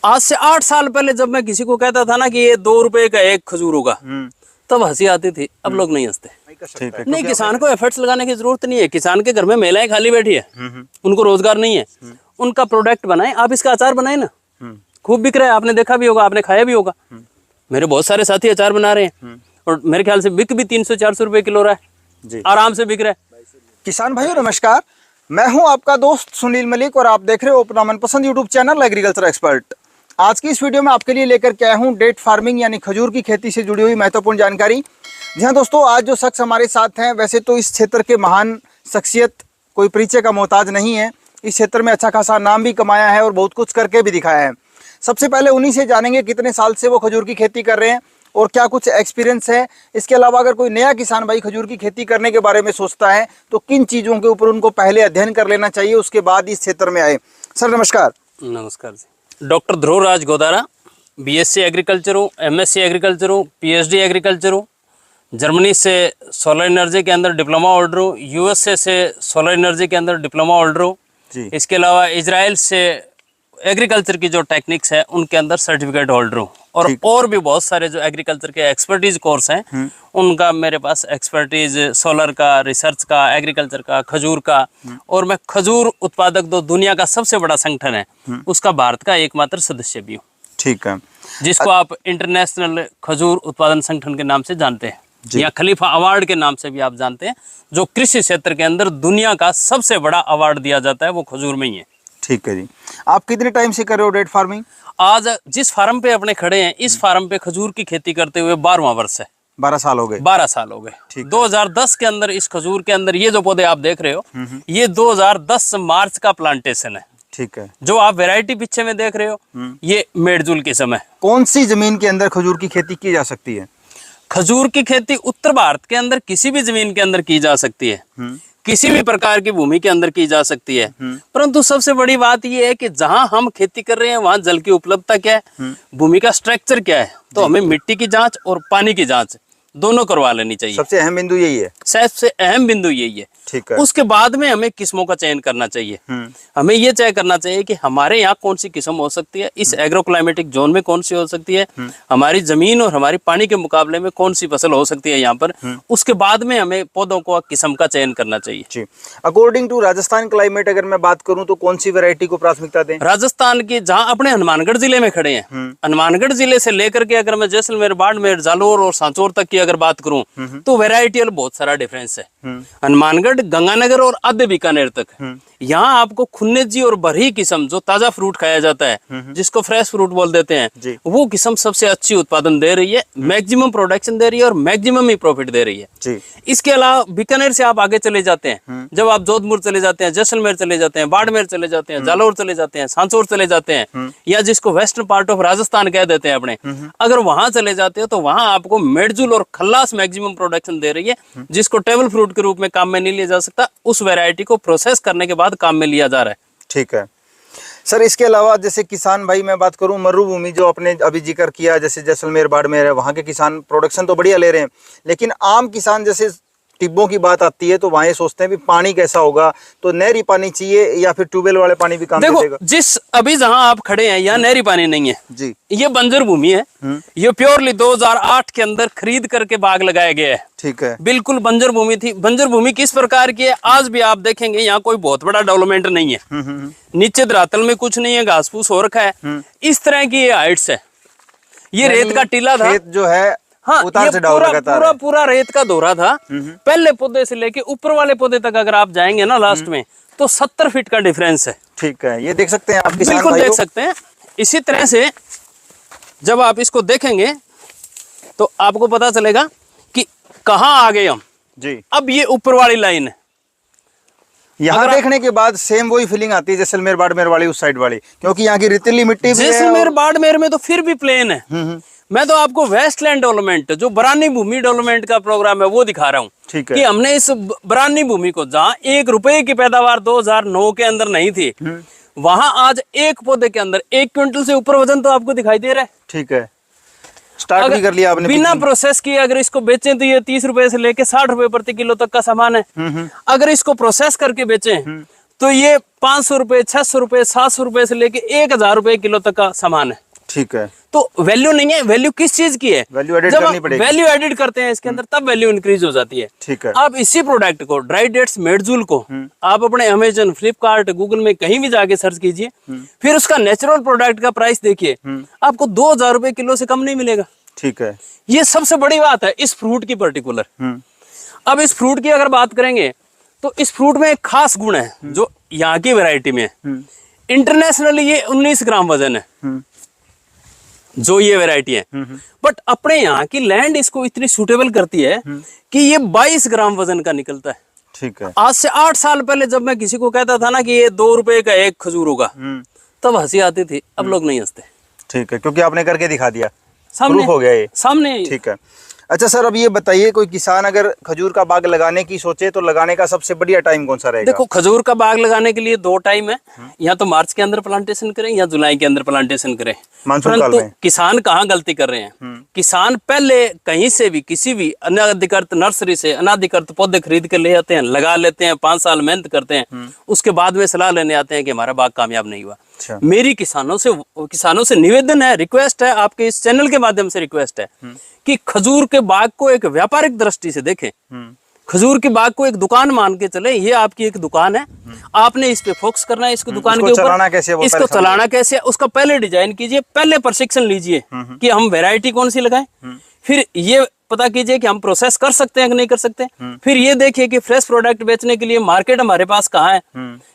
आज से 8 साल पहले जब मैं किसी को कहता था ना कि ये 2 रुपए का एक खजूर होगा, तब हंसी आती थी। अब लोग नहीं हंसते। नहीं, किसान को एफर्ट्स लगाने की जरूरत नहीं है। किसान के घर में महिलाएं खाली बैठी है, उनको रोजगार नहीं है, उनका प्रोडक्ट बनाए। आप इसका अचार बनाए ना, खूब बिक रहा है, आपने देखा भी होगा, आपने खाया भी होगा। मेरे बहुत सारे साथी अचार बना रहे हैं और मेरे ख्याल से बिक भी 300-400 रुपए किलो रहा है, आराम से बिक रहा है। किसान भाइयों नमस्कार, मैं हूं आपका दोस्त सुनील मलिक और आप देख रहे हो अपना मनपसंद यूट्यूब चैनल एग्रीकल्चर एक्सपर्ट। आज की इस वीडियो में आपके लिए लेकर के आया हूं डेट फार्मिंग यानी खजूर की खेती से जुड़ी हुई महत्वपूर्ण जानकारी। जी हाँ दोस्तों, आज जो शख्स हमारे साथ हैं, वैसे तो इस क्षेत्र के महान शख्सियत कोई परिचय का मोहताज नहीं है। इस क्षेत्र में अच्छा खासा नाम भी कमाया है और बहुत कुछ करके भी दिखाया है। सबसे पहले उन्हीं से जानेंगे कितने साल से वो खजूर की खेती कर रहे हैं और क्या कुछ एक्सपीरियंस है। इसके अलावा अगर कोई नया किसान भाई खजूर की खेती करने के बारे में सोचता है तो किन चीज़ों के ऊपर उनको पहले अध्ययन कर लेना चाहिए, उसके बाद इस क्षेत्र में आए। सर नमस्कार। नमस्कार जी। Doctor Dhruvraj Godara, BSc agriculture हूँ, एमएससी एग्रीकल्चर हूँ, पीएचडी एग्रीकल्चर हूँ। जर्मनी से सोलर एनर्जी के अंदर डिप्लोमा होल्डर हूँ। यूएसए से सोलर एनर्जी के अंदर डिप्लोमा होल्डर हूँ। इसके अलावा इजराइल से एग्रीकल्चर की जो टेक्निक्स है उनके अंदर सर्टिफिकेट होल्डर हूँ। और भी बहुत सारे जो एग्रीकल्चर के एक्सपर्टीज कोर्स हैं उनका मेरे पास एक्सपर्टीज सोलर का, रिसर्च का, एग्रीकल्चर का, खजूर का। और मैं खजूर उत्पादक जो दुनिया का सबसे बड़ा संगठन है उसका भारत का एकमात्र सदस्य भी हूँ। ठीक है, जिसको आप इंटरनेशनल खजूर उत्पादन संगठन के नाम से जानते हैं या खलीफा अवार्ड के नाम से भी आप जानते हैं। जो कृषि क्षेत्र के अंदर दुनिया का सबसे बड़ा अवार्ड दिया जाता है वो खजूर में ही है। ठीक है जी। आप कितने टाइम से कर रहे हो डेट फार्मिंग? आज जिस फार्म पे अपने खड़े हैं, इस फार्म पे खजूर की खेती करते हुए 12वां वर्ष है। 12 साल हो गए। 12 साल हो गए। 2010 के अंदर इस खजूर के अंदर ये जो पौधे आप देख रहे हो, ये 2010 मार्च का प्लांटेशन है। ठीक है। जो आप वैरायटी पीछे में देख रहे हो, ये मेडजुल किस्म है। कौन सी जमीन के अंदर खजूर की खेती की जा सकती है? खजूर की खेती उत्तर भारत के अंदर किसी भी जमीन के अंदर की जा सकती है, किसी भी प्रकार की भूमि के अंदर की जा सकती है। परंतु सबसे बड़ी बात यह है कि जहां हम खेती कर रहे हैं वहां जल की उपलब्धता क्या है, भूमि का स्ट्रक्चर क्या है। तो हमें मिट्टी की जांच और पानी की जांच दोनों करवा लेनी चाहिए। सबसे अहम बिंदु यही है। सबसे अहम बिंदु यही है। ठीक है। उसके बाद में हमें किस्मों का चयन करना चाहिए। हमें ये तय करना चाहिए कि हमारे यहाँ कौन सी किस्म हो सकती है, इस एग्रोक्लाइमेटिक जोन में कौन सी हो सकती है, हमारी जमीन और हमारी पानी के मुकाबले में कौन सी फसल हो सकती है यहाँ पर। उसके बाद में हमें पौधों को किस्म का चयन करना चाहिए। जी। अकॉर्डिंग टू राजस्थान क्लाइमेट अगर मैं बात करूँ तो कौन सी वैरायटी को प्राथमिकता दें? राजस्थान की, जहाँ अपने हनुमानगढ़ जिले में खड़े हैं, हनुमानगढ़ जिले से लेकर के अगर मैं जैसलमेर, बाड़मेर, जालोर और सांचौर तक की अगर बात करूँ तो वेराइटियल बहुत सारा डिफरेंस है। हनुमानगढ़, गंगानगर और आधे बीकानेर तक यहाँ आपको खुन्नेजी और बरही किस्म जो ताजा फ्रूट खाया जाता है, जिसको फ्रेश फ्रूट बोल देते हैं, वो किस्म सबसे अच्छी उत्पादन दे रही है, मैक्सिमम प्रोडक्शन दे रही है और मैक्सिमम ही प्रॉफिट दे रही है जी। इसके अलावा बीकानेर से आप आगे चले जाते हैं, जब आप जोधपुर चले जाते हैं, जैसलमेर चले जाते हैं, बाड़मेर चले जाते हैं, जालोर चले जाते हैं, सांचौर चले जाते हैं, या जिसको वेस्टर्न पार्ट ऑफ राजस्थान कह देते हैं अपने, अगर वहां चले जाते हो तो वहां आपको मेडजुल और खल्लास मैक्सिमम प्रोडक्शन दे रही है, जिसको टेबल फ्रूट के रूप में काम में नहीं लिया जा सकता। उस वैरायटी को प्रोसेस करने के बाद काम में लिया जा रहा है। ठीक है सर। इसके अलावा जैसे किसान भाई मैं बात करूं, मरुभूमि जो आपने अभी जिक्र किया, जैसे जैसलमेर, बाड़मेर है, वहाँ के किसान प्रोडक्शन तो बढ़िया ले रहे हैं, लेकिन आम किसान जैसे टिब्बों की बात आती है तो वहाँ ये सोचते हैं भी पानी कैसा होगा, तो नहरी पानी चाहिए या फिर ट्यूबवेल वाले पानी भी काम देखो, देगा? जिस अभी जहाँ आप खड़े हैं यहाँ नहरी पानी नहीं है जी। ये बंजर भूमि है। ये प्योरली 2008 के अंदर खरीद करके बाग लगाया गया है। ठीक है। बिल्कुल बंजर भूमि थी। बंजर भूमि किस प्रकार की है, आज भी आप देखेंगे यहाँ कोई बहुत बड़ा डेवलपमेंट नहीं है। नीचे धरातल में कुछ नहीं है, घास फूस हो रखा है। इस तरह की ये हाइट्स है। ये रेत का टीला था जो है। हाँ, ये पूरा रेत का दौरा था। पहले पौधे से लेके ऊपर वाले पौधे तक अगर आप जाएंगे ना लास्ट में, तो 70 फीट का डिफरेंस है। ठीक है, ये देख सकते हैं आप, बिल्कुल देख सकते हैं। इसी तरह से जब आप इसको देखेंगे तो आपको पता चलेगा कि कहाँ आ गए हम जी। अब ये ऊपर वाली लाइन है। यहाँ देखने के बाद सेम वही फीलिंग आती है जैसलमेर, बाड़मेर वाली उस साइड वाली, क्योंकि यहाँ की रेतीली मिट्टी भी है। जैसलमेर, बाड़मेर में तो फिर भी प्लेन है। मैं तो आपको वेस्टलैंड डेवलपमेंट, जो बरानी भूमि डेवलपमेंट का प्रोग्राम है, वो दिखा रहा हूँ कि हमने इस बरानी भूमि को, जहाँ 1 रुपए की पैदावार 2009 के अंदर नहीं थी, वहां आज एक पौधे के अंदर 1 क्विंटल से ऊपर वजन तो आपको दिखाई दे रहा है। ठीक है, स्टार्ट भी कर लिया आपने। बिना प्रोसेस किए अगर इसको बेचें तो ये 30 रुपए से लेके 60 रुपए प्रति किलो तक का सामान है। अगर इसको प्रोसेस करके बेचें तो ये 500 रुपए, 600 रुपए, 700 रुपए से लेके 1000 रुपए किलो तक का सामान है। ठीक है। तो वैल्यू नहीं है, वैल्यू किस चीज की है? वैल्यू एडिट जब करनी हम पड़ेगी। वैल्यू एडिट करते हैं इसके अंदर तब वैल्यू इंक्रीज हो जाती है। ठीक है। आप इसी प्रोडक्ट को ड्राई डेट्स मेडजूल को आप अपने अमेजन, फ्लिपकार्ट, गूगल में कहीं भी जाके सर्च कीजिए, फिर उसका नेचुरल प्रोडक्ट का प्राइस देखिए, आपको 2000 रुपए किलो से कम नहीं मिलेगा। ठीक है। ये सबसे बड़ी बात है इस फ्रूट की पर्टिकुलर। अब इस फ्रूट की अगर बात करेंगे तो इस फ्रूट में एक खास गुण है जो यहाँ की वैरायटी में है। इंटरनेशनली ये 19 ग्राम वजन है जो ये वैरायटी है, बट अपने यहाँ की लैंड इसको इतनी सूटेबल करती है कि ये 22 ग्राम वजन का निकलता है। ठीक है। आज से 8 साल पहले जब मैं किसी को कहता था ना कि ये 2 रुपए का एक खजूर होगा, तब हंसी आती थी, अब लोग नहीं हंसते। ठीक है, क्योंकि आपने करके दिखा दिया, सामने प्रूफ हो गया ये सामने। ठीक है। अच्छा सर, अब ये बताइए, कोई किसान अगर खजूर का बाग लगाने की सोचे तो लगाने का सबसे बढ़िया टाइम कौन सा रहेगा? देखो, खजूर का बाग लगाने के लिए 2 टाइम है, या तो मार्च के अंदर प्लांटेशन करें या जुलाई के अंदर प्लांटेशन करें। मानसून काल में किसान कहाँ गलती कर रहे हैं? किसान पहले कहीं से भी किसी भी अनाधिकृत नर्सरी से अनाधिकृत पौधे खरीद के ले आते हैं, लगा लेते हैं, 5 साल मेहनत करते हैं, उसके बाद में सलाह लेने आते हैं कि हमारा बाग कामयाब नहीं हुआ। अच्छा। मेरी किसानों से निवेदन है, रिक्वेस्ट है, आपके इस चैनल के माध्यम से रिक्वेस्ट है कि खजूर के बाग को एक व्यापारिक दृष्टि से देखें। खजूर के बाग को एक दुकान मान के चले, ये आपकी एक दुकान है, आपने इस पे फोकस करना है, इसको दुकान के ऊपर चलाना कैसे है वो इसको चलाना कैसे है उसका पहले डिजाइन कीजिए, पहले प्रशिक्षण लीजिए कि हम वैरायटी कौन सी लगाएं, फिर ये पता कीजिए कि हम प्रोसेस कर सकते हैं कि नहीं कर सकते, फिर ये देखिए कि फ्रेश प्रोडक्ट बेचने के लिए मार्केट हमारे पास कहाँ है।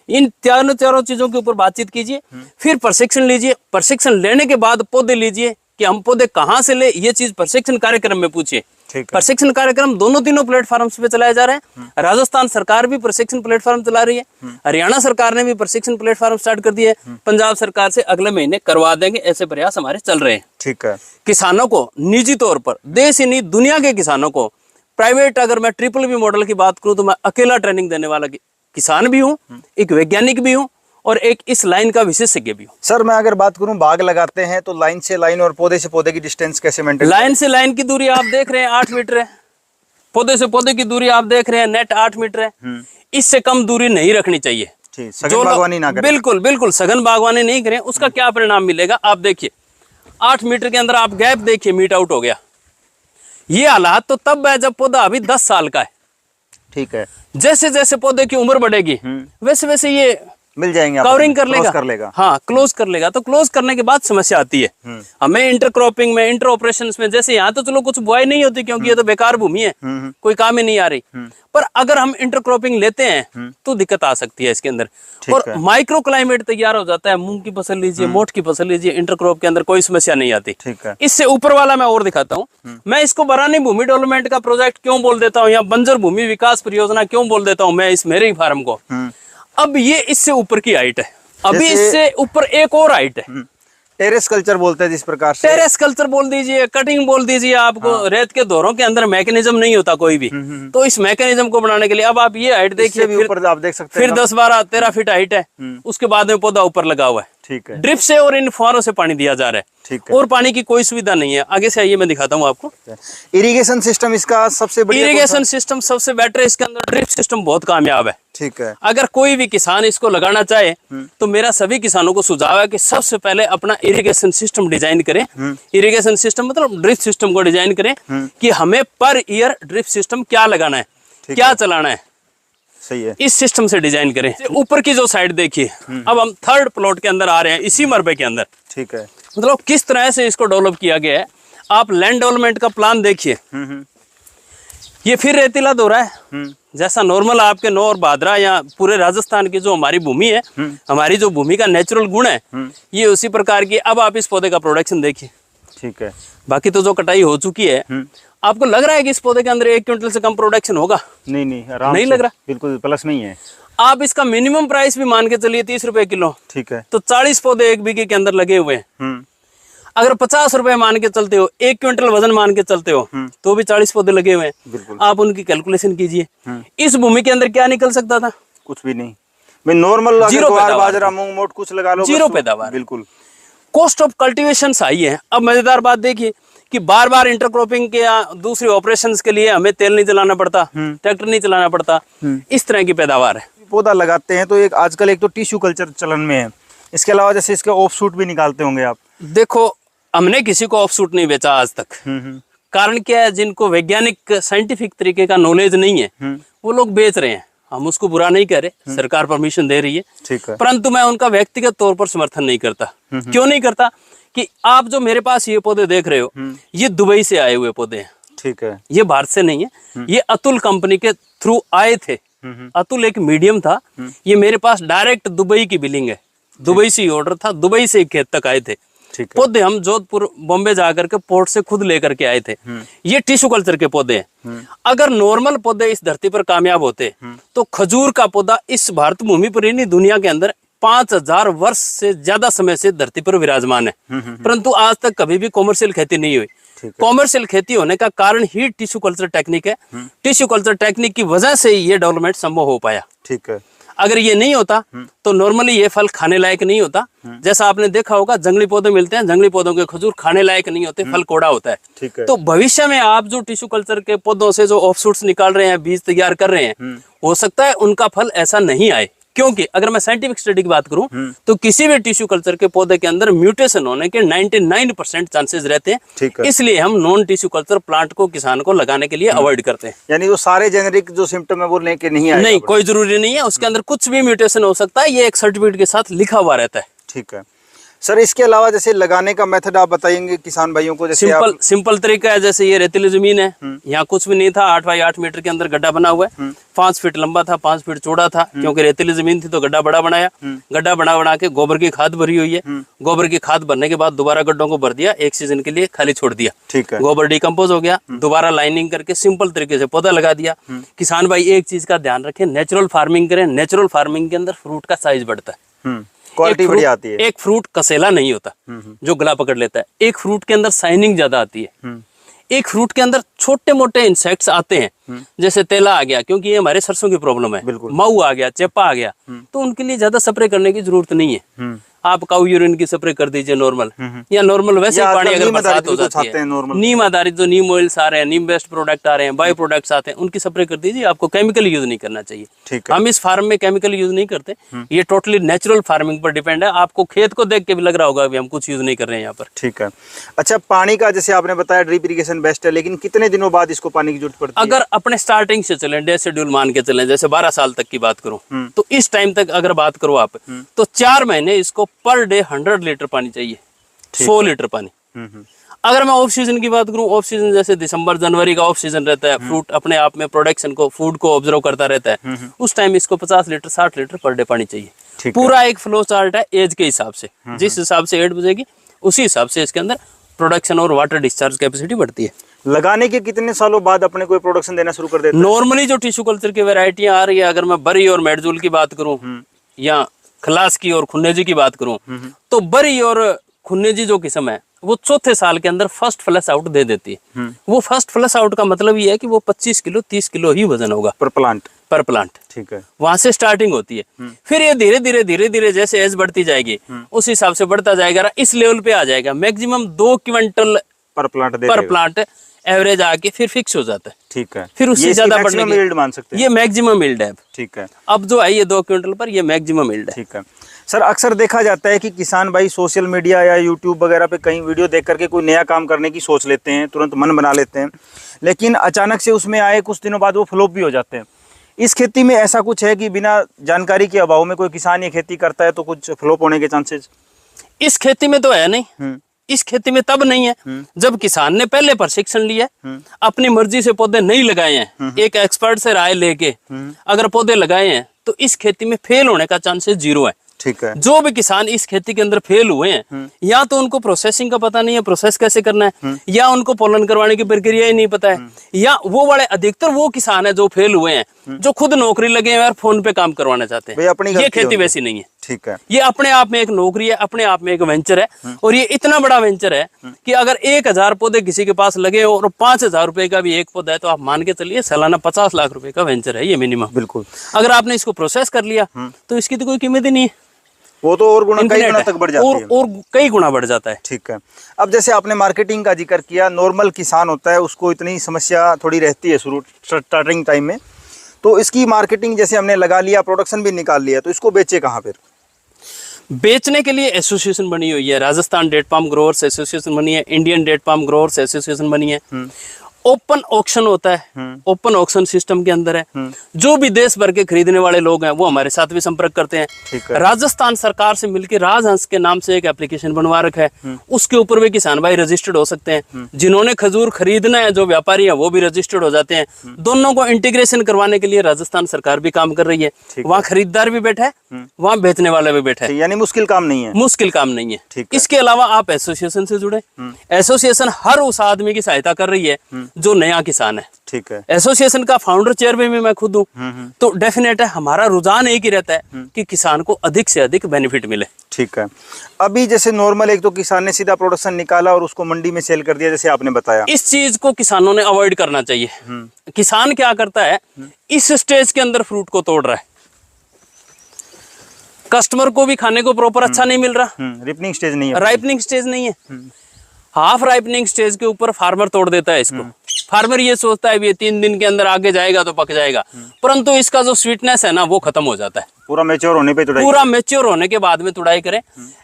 इन चारों चीजों के ऊपर बातचीत कीजिए, फिर प्रशिक्षण लीजिए, प्रशिक्षण लेने के बाद पौधे लीजिए कि हम पौधे कहाँ से ले, ये चीज प्रशिक्षण कार्यक्रम में पूछिए। प्रशिक्षण कार्यक्रम तीनों प्लेटफॉर्म्स पे चलाए जा रहे हैं। राजस्थान सरकार भी प्रशिक्षण प्लेटफॉर्म चला रही है, हरियाणा सरकार ने भी प्रशिक्षण प्लेटफॉर्म स्टार्ट कर दिया है, पंजाब सरकार से अगले महीने करवा देंगे, ऐसे प्रयास हमारे चल रहे हैं। ठीक है। किसानों को निजी तौर पर, देश ही नहीं दुनिया के किसानों को प्राइवेट, अगर मैं BBB मॉडल की बात करूं तो मैं अकेला ट्रेनिंग देने वाला किसान भी हूं, एक वैज्ञानिक भी हूं और एक इस लाइन का विशेषज्ञ भी हूं। सर, मैं अगर बात करूं, बाग लगाते हैं तो लाइन से लाइन और पौधे से पौधे की डिस्टेंस कैसे मेंटेन? लाइन से लाइन की दूरी आप देख रहे हैं 8 मीटर है, पौधे से पौधे की दूरी आप देख रहे हैं नेट 8 मीटर है। इससे कम दूरी नहीं रखनी चाहिए। सघन बागवानी ना करें। बिल्कुल बिल्कुल सघन बागवानी नहीं करें। उसका क्या परिणाम मिलेगा आप देखिए, 8 मीटर के अंदर आप गैप देखिए, मीट आउट हो गया। ये हालात तो तब है जब पौधा अभी 10 साल का है। ठीक है। जैसे जैसे पौधे की उम्र बढ़ेगी वैसे वैसे ये मिल जाएंगे, कवरिंग कर लेगा। हाँ, क्लोज कर लेगा। तो क्लोज करने के बाद समस्या आती है हमें इंटरक्रॉपिंग में, इंटर ऑपरेशंस में। जैसे यहाँ तो चलो कुछ बुआई नहीं होती क्योंकि ये तो बेकार भूमि है, कोई काम ही नहीं आ रही, पर अगर हम इंटरक्रॉपिंग लेते हैं तो दिक्कत आ सकती है इसके अंदर। और माइक्रो क्लाइमेट तैयार हो जाता है, मूंग की फसल लीजिए, मोठ की फसल लीजिए, इंटरक्रॉप के अंदर कोई समस्या नहीं आती। इससे ऊपर वाला मैं और दिखाता हूँ। मैं इसको बरानी भूमि डेवलपमेंट का प्रोजेक्ट क्यों बोल देता हूँ या बंजर भूमि विकास परियोजना क्यों बोल देता हूँ मैं इस मेरे फार्म को। अब ये इससे ऊपर की हाइट है, अभी इससे ऊपर एक और हाइट है, टेरेस कल्चर बोलते हैं जिस प्रकार से। टेरेस कल्चर बोल दीजिए, कटिंग बोल दीजिए आपको। हाँ। रेत के दौरों के अंदर मैकेनिज्म नहीं होता कोई भी, तो इस मैकेनिज्म को बनाने के लिए अब आप ये हाइट देखिए, फिर आप देख सकते हैं फिर 10, 12, 13 फीट हाइट है। उसके बाद में पौधा ऊपर लगा हुआ है। ठीक है। ड्रिप से और इन फुहारों से पानी दिया जा रहा है। ठीक है। और पानी की कोई सुविधा नहीं है। आगे से आइए मैं दिखाता हूँ आपको। इरिगेशन सिस्टम इसका सबसे बढ़िया, इरिगेशन सिस्टम सबसे बेटर है। इसके अंदर ड्रिप सिस्टम बहुत कामयाब है। ठीक है। अगर कोई भी किसान इसको लगाना चाहे तो मेरा सभी किसानों को सुझाव है कि सबसे पहले अपना इरिगेशन सिस्टम डिजाइन करें। इरिगेशन सिस्टम मतलब ड्रिप सिस्टम को डिजाइन करें कि हमें पर ईयर ड्रिप सिस्टम क्या लगाना है, क्या चलाना है। सही है। इस सिस्टम से डिजाइन करें। ऊपर की जो साइड देखिए, अब हम 3rd प्लॉट के अंदर आ रहे हैं, इसी मरबे के अंदर। ठीक है। मतलब किस तरह से इसको डेवलप किया गया है। आप लैंड डेवलपमेंट का प्लान देखिए। ये फिर रेतीला दौरा है, जैसा नॉर्मल आपके नौ और भादरा या पूरे राजस्थान की जो हमारी भूमि है, हमारी जो भूमि का नेचुरल गुण है, ये उसी प्रकार की। अब आप इस पौधे का प्रोडक्शन देखिए। ठीक है। बाकी तो जो कटाई हो चुकी है, आपको लग रहा है कि इस पौधे के अंदर 1 क्विंटल से कम प्रोडक्शन होगा? नहीं, आराम नहीं से, लग रहा, बिल्कुल प्लस नहीं है। आप इसका मिनिमम प्राइस भी मान के चलिए 30 रुपए किलो। ठीक है। तो 40 पौधे 1 बीघे के अंदर लगे हुए हैं। अगर 50 रुपए मान के चलते हो, 1 क्विंटल वजन मान के चलते हो, तो भी 40 पौधे लगे हुए हैं। आप उनकी कैलकुलेशन कीजिए। इस भूमि के अंदर क्या निकल सकता था? कुछ भी नहीं। मैं नॉर्मल बाजरा, मूंग, मोठ कुछ लगा लो, 0 पैदावार। बिल्कुल। कॉस्ट ऑफ कल्टीवेशन हाई है। अब मजेदार बात देखिए कि बार बार इंटरक्रॉपिंग के या दूसरे ऑपरेशंस के लिए हमें तेल नहीं चलाना पड़ता, ट्रैक्टर नहीं चलाना पड़ता, इस तरह की पैदावार है। पौधा लगाते हैं तो एक आजकल एक तो टिश्यू कल्चर चलन में है, इसके अलावा जैसे इसके ऑफ शूट भी निकालते होंगे आप। देखो, हमने किसी को ऑफ शूट नहीं बेचा आज तक। कारण क्या है, जिनको वैज्ञानिक साइंटिफिक तरीके का नॉलेज नहीं है वो लोग बेच रहे हैं। हम उसको बुरा नहीं कह रहे, सरकार परमिशन दे रही है, ठीक है। परंतु मैं उनका व्यक्तिगत तौर पर समर्थन नहीं करता। क्यों नहीं करता कि आप जो मेरे पास ये पौधे देख रहे हो, ये दुबई से आए हुए पौधे हैं, ठीक है। ये भारत से नहीं है, ये अतुल कंपनी के थ्रू आए थे। अतुल एक मीडियम था, ये मेरे पास डायरेक्ट दुबई की बिलिंग है, दुबई से ऑर्डर था, दुबई से खेत तक आए थे। पौधे हम जोधपुर बॉम्बे जाकर के पोर्ट से खुद लेकर के आए थे। ये टिश्यू कल्चर के पौधे हैं। अगर नॉर्मल पौधे इस धरती पर कामयाब होते तो खजूर का पौधा इस भारत भूमि पर ही नहीं, दुनिया के अंदर 5000 वर्ष से ज्यादा समय से धरती पर विराजमान है। परंतु आज तक कभी भी कॉमर्शियल खेती नहीं हुई। कॉमर्शियल खेती होने का कारण ही टिश्यू कल्चर टेक्निक है। टिश्यू कल्चर टेक्निक की वजह से ये डेवलपमेंट संभव हो पाया, ठीक है। अगर ये नहीं होता तो नॉर्मली ये फल खाने लायक नहीं होता। जैसा आपने देखा होगा, जंगली पौधे मिलते हैं, जंगली पौधों के खजूर खाने लायक नहीं होते, फल कोड़ा होता है, ठीक है। तो भविष्य में आप जो टिश्यू कल्चर के पौधों से जो ऑफशूट्स निकाल रहे हैं, बीज तैयार कर रहे हैं, हो सकता है उनका फल ऐसा नहीं आए। क्योंकि अगर मैं साइंटिफिक स्टडी की बात करूं तो किसी भी टिश्यू कल्चर के पौधे के अंदर म्यूटेशन होने के 99% चांसेस रहते हैं। इसलिए हम नॉन टिश्यू कल्चर प्लांट को किसान को लगाने के लिए अवॉइड करते हैं। यानी वो सारे जेनेरिक जो सिम्टम है वो लेके नहीं आएगा? नहीं, कोई जरूरी नहीं है, उसके अंदर कुछ भी म्यूटेशन हो सकता है, ये एक सर्टिफिकेट के साथ लिखा हुआ रहता है, ठीक है। सर, इसके अलावा जैसे लगाने का मेथड आप बताएंगे किसान भाइयों को? जैसे सिंपल तरीका है, जैसे ये रेतीली जमीन है, यहाँ कुछ भी नहीं था, 8 बाई 8 मीटर के अंदर गड्ढा बना हुआ है, 5 फीट लंबा था, 5 फीट चौड़ा था, क्योंकि रेतीली जमीन थी तो गड्ढा बड़ा बनाया। गड्ढा बना के गोबर की खाद भरी हुई है, गोबर की खाद भरने के बाद दोबारा गड्ढों को भर दिया, एक सीजन के लिए खाली छोड़ दिया, ठीक है। गोबर डिकम्पोज हो गया, दोबारा लाइनिंग करके सिंपल तरीके से पौधा लगा दिया। किसान भाई एक चीज का ध्यान रखें, नेचुरल फार्मिंग करें। नेचुरल फार्मिंग के अंदर फ्रूट का साइज बढ़ता है, क्वालिटी बढ़िया आती है। एक फ्रूट कसेला नहीं होता जो गला पकड़ लेता है, एक फ्रूट के अंदर शाइनिंग ज्यादा आती है, एक फ्रूट के अंदर छोटे मोटे इंसेक्ट्स आते हैं, जैसे तेला आ गया, क्योंकि ये हमारे सरसों की प्रॉब्लम है, माऊ आ गया, चेपा आ गया, तो उनके लिए ज्यादा स्प्रे करने की जरूरत नहीं है। आप काऊ यूरिन की स्प्रे कर दीजिए नॉर्मल, या नॉर्मल वैसे ही पानी अगर बरसात हो जाती है, नीम आधारित जो नीम ऑयल्स आ रहे हैं, नीम बेस्ड प्रोडक्ट आ रहे हैं, बायो प्रोडक्ट्स आते हैं, उनकी स्प्रे कर दीजिए। आपको केमिकल यूज नहीं करना चाहिए। हम इस फार्म में केमिकल यूज नहीं करते, ये टोटली नेचुरल फार्मिंग पर डिपेंड है। आपको खेत को देख के भी लग रहा होगा हम कुछ यूज नहीं कर रहे हैं यहाँ पर, ठीक है। अच्छा, पानी का जैसे आपने बताया ड्रिप इरिगेशन बेस्ट है, लेकिन कितने दिनों बाद इसको पानी की जरूरत पड़ती है? अगर अपने स्टार्टिंग से चलें, डे शेड्यूल मान के चलें, जैसे 12 साल तक की बात करूं, तो इस टाइम तक अगर बात करो आप, तो 4 महीने इसको पर डे 100 लीटर पानी चाहिए, 100 लीटर पानी। अगर मैं ऑफ सीजन की बात करूं, ऑफ सीजन जैसे दिसंबर जनवरी का ऑफ सीजन रहता है, फ्रूट अपने आप में प्रोडक्शन को, फूड को ऑब्जर्व करता रहता है, उस टाइम इसको 50 लीटर 60 लीटर पर डे पानी चाहिए। पूरा एक फ्लो चार्ट है एज के हिसाब से, जिस हिसाब से एज बजेगी उसी हिसाब से इसके अंदर प्रोडक्शन और वाटर डिस्चार्ज कैपेसिटी बढ़ती है। लगाने के कितने सालों बाद अपने कोई प्रोडक्शन देना शुरू कर देते हैं? नॉर्मली जो टिश्यू कल्चर की वैरायटियां आ रही है, अगर मैं बरी और मेडजूल की बात करूं या खलास की और खुन्नेजी की बात करूं, तो बरी और खुन्नेजी जो किस्म है वो चौथे साल के अंदर फर्स्ट फ्लश आउट दे देती है। वो फर्स्ट फ्लश आउट का मतलब ये है कि वो 25 किलो 30 किलो ही वजन होगा पर प्लांट, ठीक है। वहां से स्टार्टिंग होती है, फिर ये धीरे धीरे जैसे एज बढ़ती जाएगी उस हिसाब से बढ़ता जाएगा, इस लेवल पे आ जाएगा। मैक्सिमम 2 क्विंटल पर प्लांट एवरेज आके फिर फिक्स हो जाता है, ठीक है। फिर उससे ज्यादा बढ़ने की यील्ड मान सकते हैं, ये मैक्सिमम यील्ड है, ठीक है। अब जो है ये 2 क्विंटल पर ये मैक्सिमम यील्ड है, ठीक है। सर, अक्सर देखा जाता है कि किसान भाई सोशल मीडिया या यूट्यूब वगैरह पे कहीं वीडियो देख करके कोई नया काम करने की सोच लेते हैं, तुरंत मन बना लेते हैं, लेकिन अचानक से उसमें आए कुछ दिनों बाद वो फ्लॉप भी हो जाते हैं। इस खेती में ऐसा कुछ है कि बिना जानकारी के अभाव में कोई किसान ये खेती करता है तो कुछ फ्लॉप होने के चांसेस? इस खेती में तो है नहीं। इस खेती में तब नहीं है जब किसान ने पहले प्रशिक्षण लिया, अपनी मर्जी से पौधे नहीं लगाए हैं, एक एक्सपर्ट से राय लेके अगर पौधे लगाए हैं, तो इस खेती में फेल होने का चांसेस 0 है, ठीक है। जो भी किसान इस खेती के अंदर फेल हुए हैं, या तो उनको प्रोसेसिंग का पता नहीं है, प्रोसेस कैसे करना है, या उनको पोलन करवाने की प्रक्रिया ही नहीं पता है, या वो वाले अधिकतर वो किसान है जो फेल हुए हैं, जो खुद नौकरी लगे हैं और फोन पे काम करवाना चाहते हैं। ये खेती वैसी नहीं है, ठीक है। ये अपने आप में एक नौकरी है, अपने आप में एक वेंचर है, और ये इतना बड़ा वेंचर है कि अगर 1000 पौधे किसी के पास लगे हो और 5000 रुपए का भी एक पौधा है, तो आप मान के चलिए सालाना 50 लाख रुपए का वेंचर है ये मिनिमम। बिल्कुल, अगर आपने इसको प्रोसेस कर लिया तो इसकी तो कोई कीमत ही नहीं है। वो तो और गुना कई गुना तक बढ़ जाती है और कई गुना बढ़ जाता है। ठीक है। अब जैसे आपने मार्केटिंग का जिक्र किया, नॉर्मल किसान होता है उसको इतनी समस्या थोड़ी रहती है शुरू स्टार्टिंग टाइम में, तो इसकी मार्केटिंग जैसे हमने लगा लिया, प्रोडक्शन भी निकाल लिया, तो इसको बेचे कहाँ फिर? बेचने के लिए एसोसिएशन बनी हुई है, Rajasthan date palm growers association बनी है, Indian date palm growers association बनी है। ओपन ऑक्शन होता है, ओपन ऑक्शन सिस्टम के अंदर है। जो भी देश भर के खरीदने वाले लोग हैं वो हमारे साथ भी संपर्क करते हैं। राजस्थान सरकार से मिलकर राजहंस के नाम से एक एप्लीकेशन बनवा रखा है, उसके ऊपर भी किसान भाई रजिस्टर्ड हो सकते हैं। जिन्होंने खजूर खरीदना है, जो व्यापारी है, वो भी रजिस्टर्ड हो जाते हैं। दोनों को इंटीग्रेशन करवाने के लिए राजस्थान सरकार भी काम कर रही है। वहाँ खरीदार भी बैठा है, वहाँ बेचने वाला भी बैठा है, यानी मुश्किल काम नहीं है। मुश्किल काम नहीं है। इसके अलावा आप एसोसिएशन से जुड़े, एसोसिएशन हर उस आदमी की सहायता कर रही है जो नया किसान है। ठीक है। एसोसिएशन का फाउंडर चेयरमैन भी मैं खुद हूँ। तो डेफिनेट है हमारा रुझान एक ही रहता है कि किसान को अधिक से अधिक बेनिफिट मिले। ठीक है। अभी जैसे नॉर्मल एक तो किसान ने सीधा प्रोडक्शन निकाला और उसको मंडी में सेल कर दिया, जैसे आपने बताया, इस चीज को किसानों ने अवॉइड करना चाहिए। किसान क्या करता है, इस स्टेज के अंदर फ्रूट को तोड़ रहा है, कस्टमर को भी खाने को प्रॉपर अच्छा नहीं मिल रहा, रिपनिंग स्टेज नहीं है, राइपनिंग स्टेज नहीं है, हाफ राइपनिंग स्टेज के ऊपर फार्मर तोड़ देता है इसको। फार्मर ये सोचता है भी 3 दिन के अंदर आगे जाएगा तो पक जाएगा, परंतु इसका जो स्वीटनेस है ना वो खत्म हो जाता है। पूरा मैच्योर होने पे तुड़ाई, पूरा मैच्योर होने के बाद में तुड़ाई करें।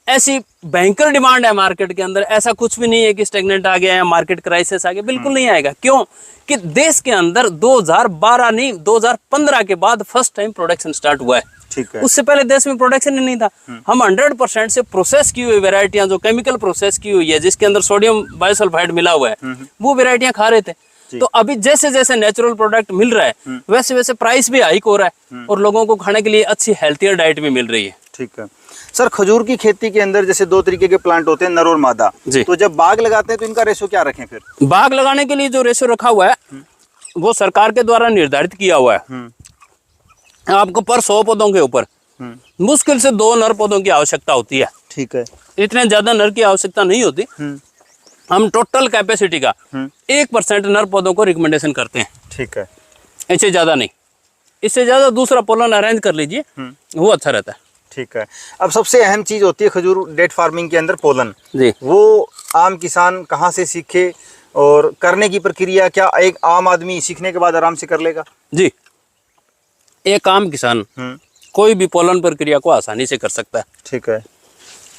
ऐसी भयंकर डिमांड है मार्केट के अंदर, ऐसा कुछ भी नहीं है कि स्टेगनेंट आ गया है, मार्केट क्राइसिस आ गया, बिल्कुल नहीं आएगा। क्यों कि देश के अंदर 2012 नहीं 2015 के बाद फर्स्ट टाइम प्रोडक्शन स्टार्ट हुआ है। ठीक है। उससे पहले देश में प्रोडक्शन ही नहीं था। हम 100% से प्रोसेस की हुई वेराइटियां, जो केमिकल प्रोसेस की हुई है, जिसके अंदर सोडियम बायोसल्फाइड मिला हुआ है, वो वेराइटियां खा रहे थे। तो अभी जैसे जैसे नेचुरल प्रोडक्ट मिल रहा है वैसे वैसे प्राइस भी हाइक हो रहा है और लोगों को खाने के लिए अच्छी हेल्थियर डाइट भी मिल रही है। ठीक है सर। खजूर की खेती के अंदर जैसे 2 तरीके के प्लांट होते हैं, नर और मादा। तो जब बाग लगाते हैं तो इनका रेशो क्या रखें फिर? बाग लगाने के लिए जो रेशो रखा हुआ है वो सरकार के द्वारा निर्धारित किया हुआ है। आपको पर 100 पौधों के ऊपर मुश्किल से 2 नर पौधों की आवश्यकता होती है। ठीक है। इतने ज्यादा नर की आवश्यकता नहीं होती। हम टोटल कैपेसिटी का 1% नर पौधों को रिकमेंडेशन करते हैं। ठीक है। इससे ज्यादा नहीं, इससे ज्यादा दूसरा पोलन अरेंज कर लीजिए, वो अच्छा रहता है। ठीक है। अब सबसे अहम चीज होती है खजूर डेट फार्मिंग के अंदर, पोलन जी। वो आम किसान कहाँ से सीखे और करने की प्रक्रिया क्या एक आम आदमी सीखने के बाद आराम से कर लेगा? जी, एक आम किसान कोई भी पोलन प्रक्रिया को आसानी से कर सकता है। ठीक है।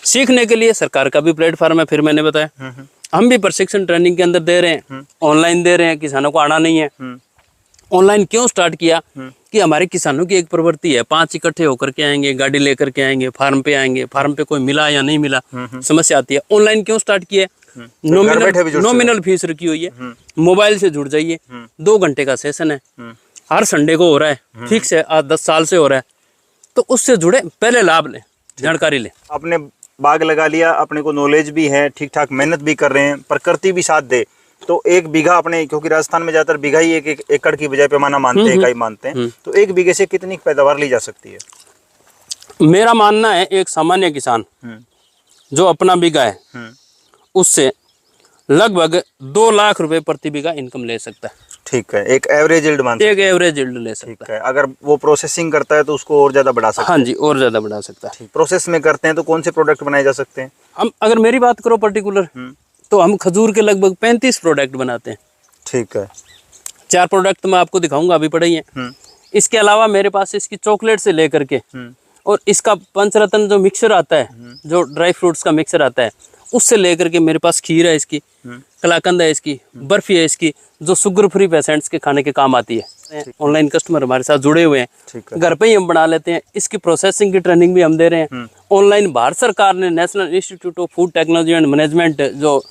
सीखने के लिए सरकार का भी प्लेटफॉर्म है, फिर मैंने बताया। हम भी प्रशिक्षण ट्रेनिंग के अंदर दे रहे हैं, ऑनलाइन दे रहे हैं, किसानों को आना नहीं है। ऑनलाइन क्यों स्टार्ट किया कि हमारे किसानों की एक प्रवृत्ति है, 5 इकट्ठे होकर के आएंगे, गाड़ी लेकर के आएंगे, फार्म पे आएंगे, फार्म पे कोई मिला या नहीं मिला, समस्या आती है। ऑनलाइन क्यों स्टार्ट किया? नॉमिनल फीस रखी हुई है, मोबाइल से जुड़ जाइए, 2 घंटे का सेशन है, हर संडे को हो रहा है, फिक्स है, आज 10 साल से हो रहा है। तो उससे जुड़े, पहले लाभ लें, जानकारी लें। अपने बाग लगा लिया, अपने को नॉलेज भी है, ठीक ठाक मेहनत भी कर रहे हैं, प्रकृति भी साथ दे, तो 1 बीघा अपने, क्योंकि राजस्थान में ज्यादातर बीघा ही 1 एकड़ की बजाय पैमाना मानते हैं, इकाई मानते हैं, तो 1 बीघे से कितनी पैदावार ली जा सकती है? मेरा मानना है एक सामान्य किसान जो अपना बीघा है उससे लगभग 2 लाख रुपए प्रति बीघा इनकम ले सकता है। ठीक है। एक एवरेज यील्ड मानते हैं, एक एवरेज यील्ड ले सकता है। अगर वो प्रोसेसिंग करता है तो उसको और ज्यादा बढ़ा सकता है। हाँ जी, और ज्यादा बढ़ा सकता है। प्रोसेस में करते हैं तो कौन से प्रोडक्ट बनाए जा सकते हैं? हम अगर मेरी बात करो पर्टिकुलर, तो हम खजूर के लगभग 35 प्रोडक्ट बनाते हैं। ठीक है। 4 प्रोडक्ट तो मैं आपको दिखाऊंगा, अभी पड़े ही हैं। इसके अलावा मेरे पास इसकी चॉकलेट से लेकर के और इसका पंचरत्न जो मिक्सर आता है, जो ड्राई फ्रूट्स का मिक्सर आता है, उससे लेकर के मेरे पास खीर है इसकी, कलाकंद है इसकी, बर्फी है इसकी, जो शुगर फ्री पेशेंट्स के खाने के काम आती है। ऑनलाइन कस्टमर हमारे साथ जुड़े हुए हैं, घर पे ही हम बना लेते हैं। इसकी प्रोसेसिंग की ट्रेनिंग भी हम दे रहे हैं। ऑनलाइन भारत सरकार ने national institute of food technology and management जो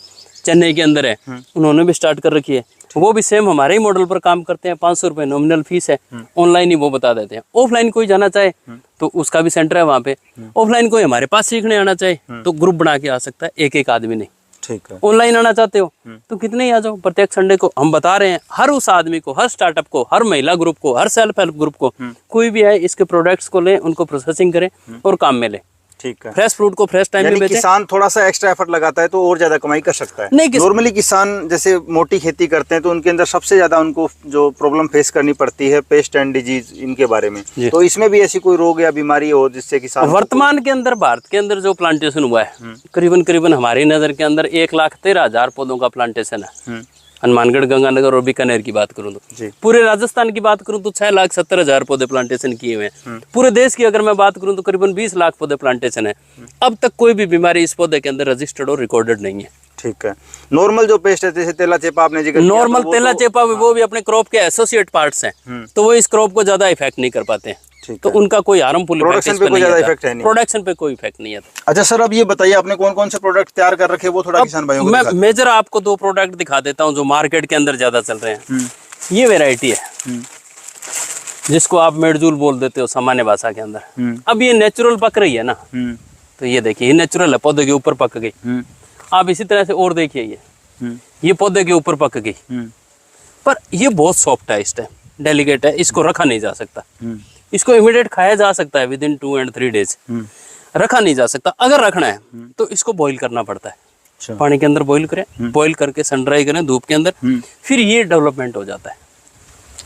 चेन्नई के अंदर है, उन्होंने भी स्टार्ट कर रखी है। वो भी सेम हमारे ही मॉडल पर काम करते हैं। 500 रुपये नॉमिनल फीस है, ऑनलाइन ही वो बता देते हैं। ऑफलाइन कोई जाना चाहे तो उसका भी सेंटर है वहाँ पे। ऑफलाइन कोई हमारे पास सीखने आना चाहे तो ग्रुप बना के आ सकता है, एक आदमी नहीं। ठीक है। ऑनलाइन आना चाहते हो तो कितने ही आ जाओ, प्रत्येक संडे को हम बता रहे हैं। हर उस आदमी को, हर स्टार्टअप को, हर महिला ग्रुप को, हर सेल्फ हेल्प ग्रुप को, कोई भी है, इसके प्रोडक्ट्स को लें, उनको प्रोसेसिंग करें और काम में लें। ठीक है। फ्रेश फ्रूट को फ्रेश टाइम में बेचें। किसान थोड़ा सा एक्स्ट्रा एफर्ट लगाता है तो और ज्यादा कमाई कर सकता है। नहीं, नॉर्मली किसान जैसे मोटी खेती करते हैं तो उनके अंदर सबसे ज्यादा उनको जो प्रॉब्लम फेस करनी पड़ती है पेस्ट एंड डिजीज, इनके बारे में। तो इसमें भी ऐसी कोई रोग या बीमारी हो जिससे किसान वर्तमान के अंदर भारत के अंदर जो प्लांटेशन हुआ है करीबन हमारी नजर के अंदर 1,13,000 पौधों का प्लांटेशन है। हनुमानगढ़, गंगानगर और बीकानेर की बात करूं तो पूरे राजस्थान की बात करूं तो 6,70,000 पौधे प्लांटेशन किए हुए हैं। पूरे देश की अगर मैं बात करूं तो करीबन 20 लाख पौधे प्लांटेशन है। अब तक कोई भी बीमारी इस पौधे के अंदर रजिस्टर्ड और रिकॉर्डेड नहीं है। ठीक है। नॉर्मल जो पेस्ट है जैसे तेला चेपा आपने जिक्र किया, नॉर्मल तेला चेपा वो भी अपने क्रॉप के एसोसिएट पार्ट्स हैं, तो वो इस क्रॉप को ज्यादा इफेक्ट नहीं कर पाते हैं। तो उनका कोई हार्मफुल प्रोडक्शन पे कोई ज्यादा इफेक्ट है नहीं। प्रोडक्शन पे कोई इफेक्ट नहीं है। अच्छा सर, अब ये बताइए आपने कौन कौन से प्रोडक्ट तैयार कर रखे हैं वो थोड़ा किसान भाइयों को मैं मेजर आपको 2 प्रोडक्ट दिखा देता हूँ जो मार्केट के अंदर ज्यादा चल रहे हैं। ये वेराइटी है जिसको आप मेडजूल बोल देते हो सामान्य भाषा के अंदर। अब ये नेचुरल पक रही है ना, तो ये देखिए ये नेचुरल है, पौधे के ऊपर पक गई। आप इसी तरह से और देखिए ये पौधे के ऊपर पक गई, पर ये बहुत सॉफ्ट है, इस टाइम डेलिकेट है, इसको रखा नहीं जा सकता। इसको इमीडिएट खाया जा सकता है विदिन 2 and 3 days, रखा नहीं जा सकता। अगर रखना है तो इसको बॉईल करना पड़ता है। पानी के अंदर बॉईल करें, बॉईल करके सन ड्राई करें धूप के अंदर, फिर ये डेवलपमेंट हो जाता है।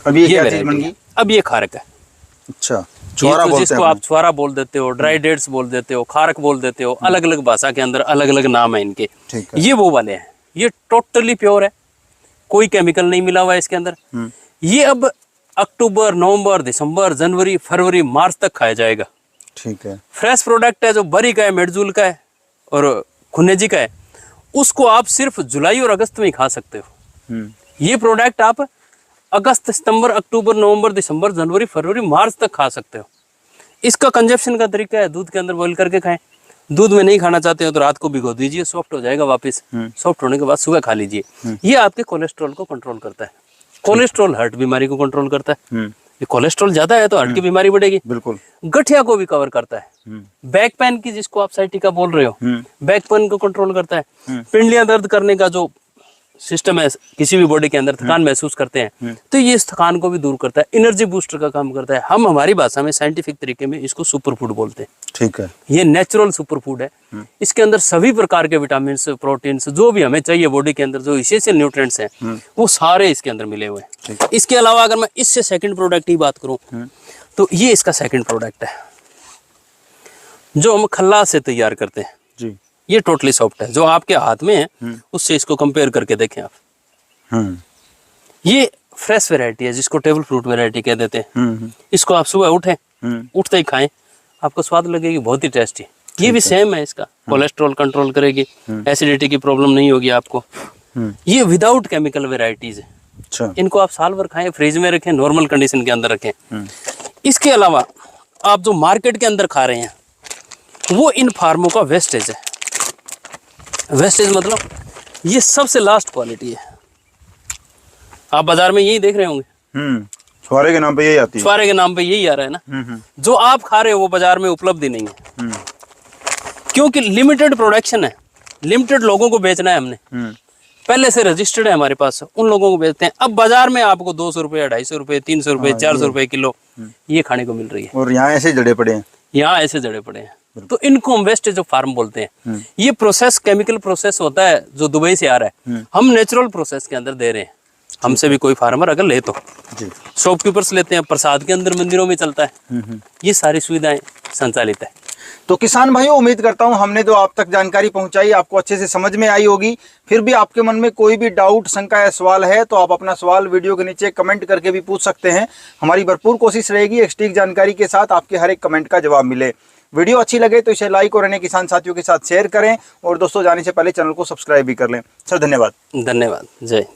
अब ये क्या चीज बन गई? अब ये खारक है। अच्छा, छुआरा बोलते हैं, जिसको आप छुआरा बोल देते हो, ड्राई डेट्स बोल देते हो, खारक बोल देते हो, अलग अलग भाषा के अंदर अलग अलग नाम है इनके। ये वो वाले हैं, ये टोटली प्योर है, कोई केमिकल नहीं मिला हुआ है इसके अंदर। ये अब अक्टूबर, नवंबर, दिसंबर, जनवरी, फरवरी, मार्च तक खाया जाएगा। ठीक है। फ्रेश प्रोडक्ट है जो बरी का है, मेडजूल का है और खुन्नेजी का है, उसको आप सिर्फ जुलाई और अगस्त में ही खा सकते हो। ये प्रोडक्ट आप अगस्त, सितंबर, अक्टूबर, नवंबर, दिसंबर, जनवरी, फरवरी, मार्च तक खा सकते हो। इसका कंजप्शन का तरीका है दूध के अंदर बॉईल करके खाएं। दूध में नहीं खाना चाहते हो तो रात को भिगो दीजिए, सॉफ्ट हो जाएगा वापस। सॉफ्ट होने के बाद सुबह खा लीजिए। ये आपके कोलेस्ट्रॉल को कंट्रोल करता है। कोलेस्ट्रॉल हार्ट बीमारी को कंट्रोल करता है। ये कोलेस्ट्रॉल ज्यादा है तो हार्ट की बीमारी बढ़ेगी। बिल्कुल। गठिया को भी कवर करता है। बैक पेन की, जिसको आप साइटिका बोल रहे हो, बैक पेन को कंट्रोल करता है। पिंडलियां दर्द करने का जो सिस्टम है, किसी भी बॉडी के अंदर थकान महसूस करते हैं तो ये इस थकान को भी दूर करता है। एनर्जी बूस्टर का काम करता है। हम हमारी भाषा में साइंटिफिक तरीके में इसको सुपर फूड बोलते हैं। ठीक है। ये नेचुरल सुपर फूड है। इसके अंदर सभी प्रकार के विटामिन, प्रोटीन, जो भी हमें चाहिए बॉडी के अंदर, जो इसेंशियल न्यूट्रिएंट्स हैं, वो सारे इसके अंदर मिले हुए हैं। इसके अलावा अगर मैं इससे सेकंड प्रोडक्ट की बात करूं तो ये इसका सेकंड प्रोडक्ट है जो हम खल्लास से तैयार करते हैं जी। ये टोटली सॉफ्ट है, जो आपके हाथ में है उससे इसको कंपेयर करके देखें आप। ये फ्रेश वैरायटी है जिसको टेबल फ्रूट वैरायटी कह देते हैं। इसको आप सुबह उठते ही खाएं, आपको स्वाद लगेगी, बहुत ही टेस्टी। ये भी सेम है, इसका कोलेस्ट्रॉल कंट्रोल करेगी, एसिडिटी की प्रॉब्लम नहीं होगी आपको। ये विदाउट केमिकल वैरायटीज है। अच्छा। इनको आप साल भर खाएं, फ्रिज में रखें, नॉर्मल कंडीशन के अंदर रखें। इसके अलावा आप जो मार्केट के अंदर खा रहे हैं वो इन फार्मों का वेस्टेज है। वेस्टेज मतलब ये सबसे लास्ट क्वालिटी है। आप बाजार में यही देख रहे होंगे, छुआरे के नाम पे यही आती है। छुआरे के नाम पे यही आ रहा है ना। जो आप खा रहे हो वो बाजार में उपलब्ध ही नहीं है, क्योंकि लिमिटेड प्रोडक्शन है, लिमिटेड लोगों को बेचना है हमने। पहले से रजिस्टर्ड है हमारे पास, उन लोगों को बेचते हैं। अब बाजार में आपको 200 रुपये, 250 रुपये, 300 रुपये, 400 रुपये किलो ये खाने को मिल रही है। और यहाँ ऐसे जड़े पड़े हैं, यहाँ ऐसे जड़े पड़े हैं, तो इनको हम वेस्टेज ऑफ फार्म बोलते हैं। ये प्रोसेस केमिकल प्रोसेस होता है जो दुबई से आ रहा है, हम नेचुरल प्रोसेस के अंदर दे रहे हैं। हमसे भी कोई फार्मर अगर ले तो शॉपकीपर्स लेते हैं, प्रसाद के अंदर मंदिरों में चलता है। ये सारी सुविधाएं संचालित है। तो किसान भाइयों, उम्मीद करता हूं हमने जो आप तक जानकारी पहुंचाई आपको अच्छे से समझ में आई होगी। फिर भी आपके मन में कोई भी डाउट, शंका या सवाल है तो आप अपना सवाल वीडियो के नीचे कमेंट करके भी पूछ सकते हैं। हमारी भरपूर कोशिश रहेगी एक सटीक जानकारी के साथ आपके हर एक कमेंट का जवाब मिले। वीडियो अच्छी लगे तो इसे लाइक और अन्य किसान साथियों के साथ शेयर करें, और दोस्तों जाने से पहले चैनल को सब्सक्राइब भी कर लें। सर धन्यवाद। धन्यवाद। जय।